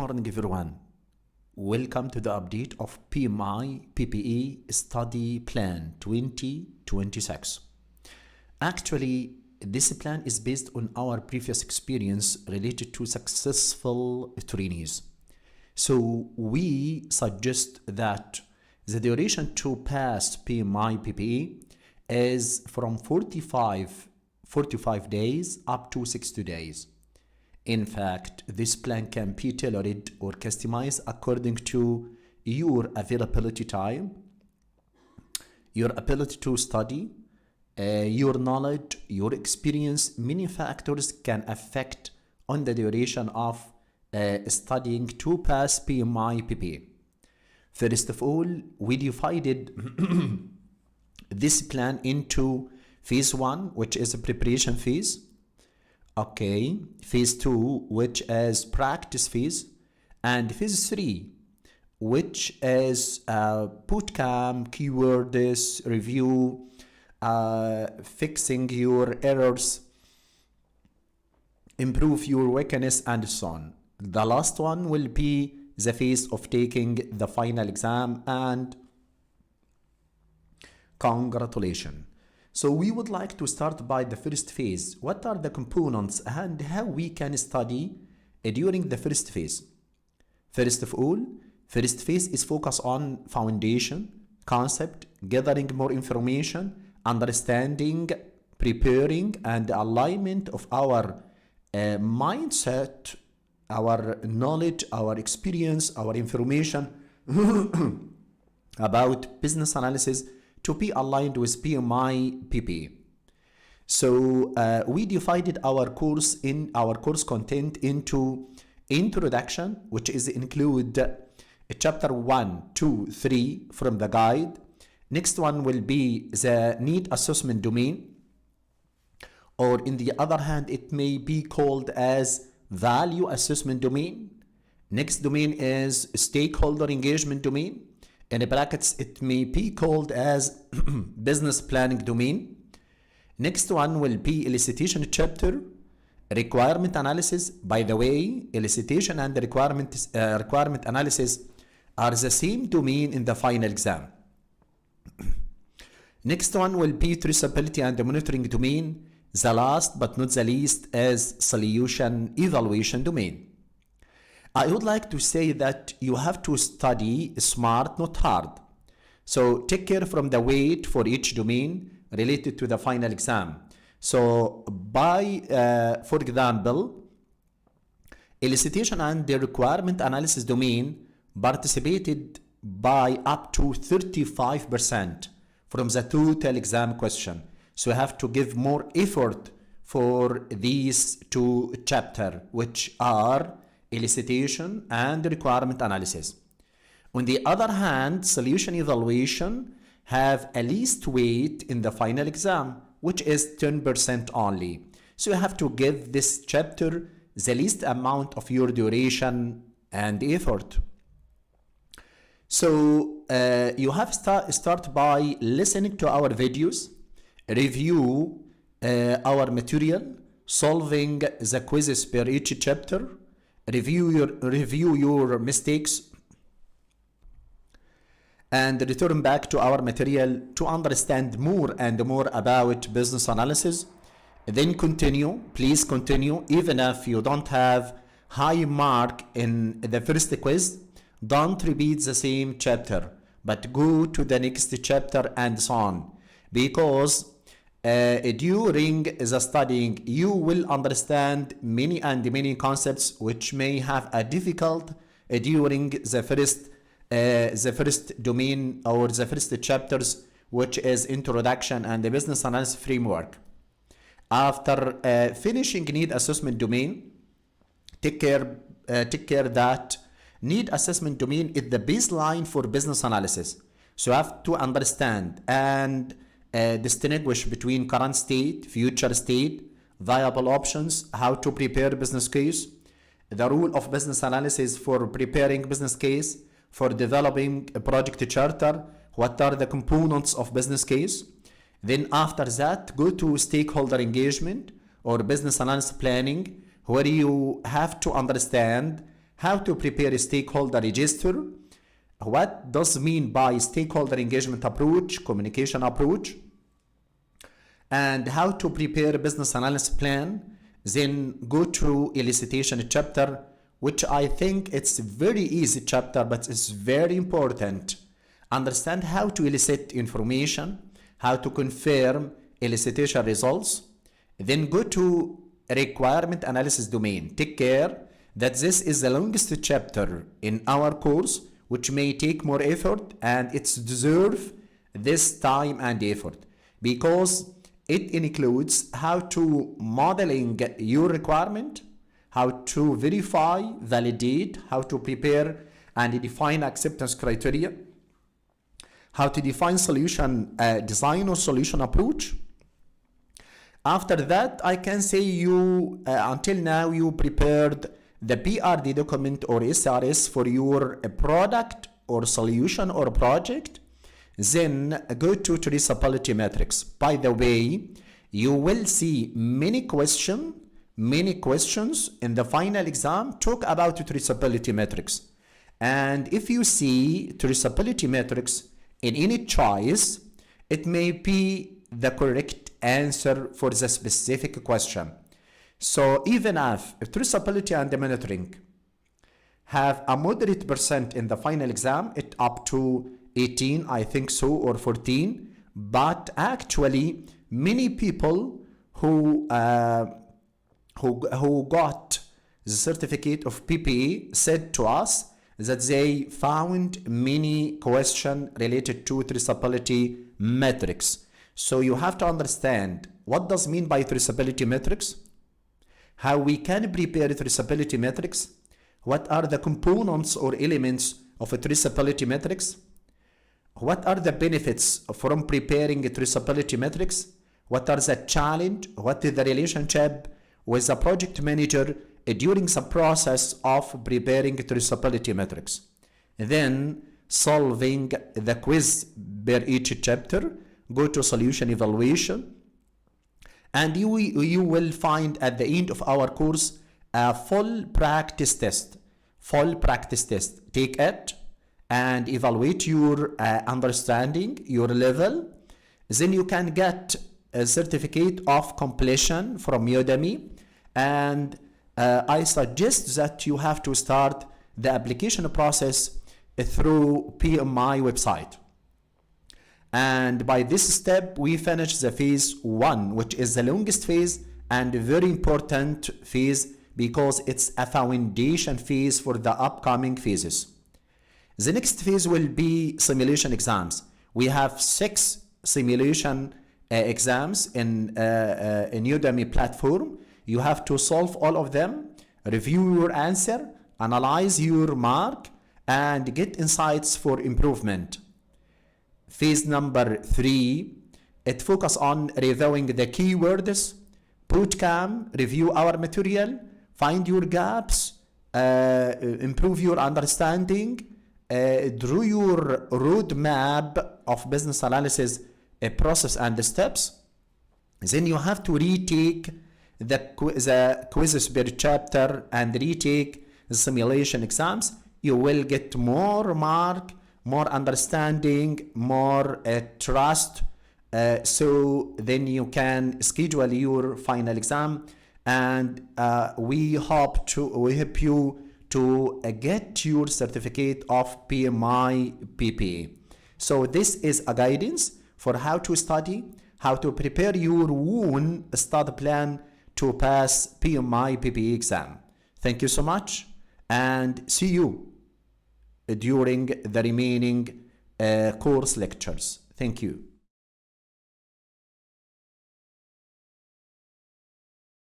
morning, everyone. Welcome to the update of PMI-PBA Study Plan 2026. Actually, this plan is based on our previous experience related to successful trainees. So we suggest that the duration to pass PMI-PBA is from 45 days up to 60 days. In fact, this plan can be tailored or customized according to your availability time, your ability to study, your knowledge, your experience. Many factors can affect on the duration of studying to pass PMI-PBA. First of all, we divided this plan into phase 1, which is a preparation phase. Okay, phase 2, which is practice phase, and phase 3, which is bootcamp, keywords, review, fixing your errors, improve your weakness, and so on. The last one will be the phase of taking the final exam, and congratulations. So we would like to start by the first phase. What are the components and how we can study during the first phase? First of all, first phase is focus on foundation, concept, gathering more information, understanding, preparing, and alignment of our mindset, our knowledge, our experience, our information about business analysis to be aligned with PMI-PBA. So we divided our course content into introduction, which is include chapter 1, 2, 3 from the guide. Next one will be the need assessment domain, or in the other hand, it may be called as value assessment domain. Next domain is stakeholder engagement domain. In brackets, it may be called as business planning domain. Next one will be elicitation chapter, requirement analysis. By the way, elicitation and requirement analysis are the same domain in the final exam. Next one will be traceability and monitoring domain. The last but not the least is solution evaluation domain. I would like to say that you have to study smart, not hard. So take care from the weight for each domain related to the final exam. So for example, elicitation and the requirement analysis domain participated by up to 35% from the total exam question. So you have to give more effort for these two chapters, which are elicitation and requirement analysis. On the other hand, solution evaluation have a least weight in the final exam, which is 10% only. So you have to give this chapter the least amount of your duration and effort. So you have start by listening to our videos, review our material, solving the quizzes per each chapter, review your mistakes, and return back to our material to understand more and more about business analysis. Then please continue. Even if you don't have high mark in the first quiz, don't repeat the same chapter, but go to the next chapter and so on, because during the studying, you will understand many concepts which may have a difficult during the first domain or the first chapters, which is introduction and the business analysis framework. After finishing need assessment domain, take care that need assessment domain is the baseline for business analysis. So you have to understand and distinguish between current state, future state, viable options, how to prepare business case, the rule of business analysis for preparing business case, for developing a project charter, what are the components of business case. Then after that, go to stakeholder engagement or business analysis planning, where you have to understand how to prepare a stakeholder register, what does mean by stakeholder engagement approach, communication approach, and how to prepare a business analysis plan. Then go through elicitation chapter, which I think it's a very easy chapter, but it's very important. Understand how to elicit information, how to confirm elicitation results. Then go to requirement analysis domain. Take care that this is the longest chapter in our course, which may take more effort, and it's deserve this time and effort because it includes how to modeling your requirement, how to verify, validate, how to prepare and define acceptance criteria, how to define solution design or solution approach. After that, I can say you until now you prepared the PRD document or SRS for your product or solution or project. Then go to traceability metrics. By the way, you will see many questions in the final exam talk about traceability metrics. And if you see traceability metrics in any choice, it may be the correct answer for the specific question. So even if traceability and monitoring have a moderate percent in the final exam, it up to 18, I think so, or 14, but actually many people who got the certificate of PPA said to us that they found many questions related to traceability metrics. So you have to understand what does mean by traceability metrics, how we can prepare traceability metrics, what are the components or elements of a traceability metrics, what are the benefits from preparing a traceability metrics, what are the challenge, what is the relationship with the project manager during the process of preparing traceability metrics. Then solving the quiz per each chapter, go to solution evaluation, and you will find at the end of our course a full practice test. Take it and evaluate your understanding, your level. Then you can get a certificate of completion from Udemy. And I suggest that you have to start the application process through PMI website. And by this step, we finish the phase 1, which is the longest phase and a very important phase because it's a foundation phase for the upcoming phases. The next phase will be simulation exams. We have 6 simulation exams in Udemy platform. You have to solve all of them, review your answer, analyze your mark, and get insights for improvement. Phase number 3, it focuses on reviewing the keywords, bootcamp, review our material, find your gaps, improve your understanding, draw your roadmap of business analysis process and the steps. Then you have to retake the quizzes per chapter and retake the simulation exams. You will get more mark, more understanding, more trust. So then you can schedule your final exam, and we hope you to get your certificate of PMI-PBA. So this is a guidance for how to study, how to prepare your own study plan to pass PMI-PBA exam. Thank you so much, and see you during the remaining course lectures. Thank you.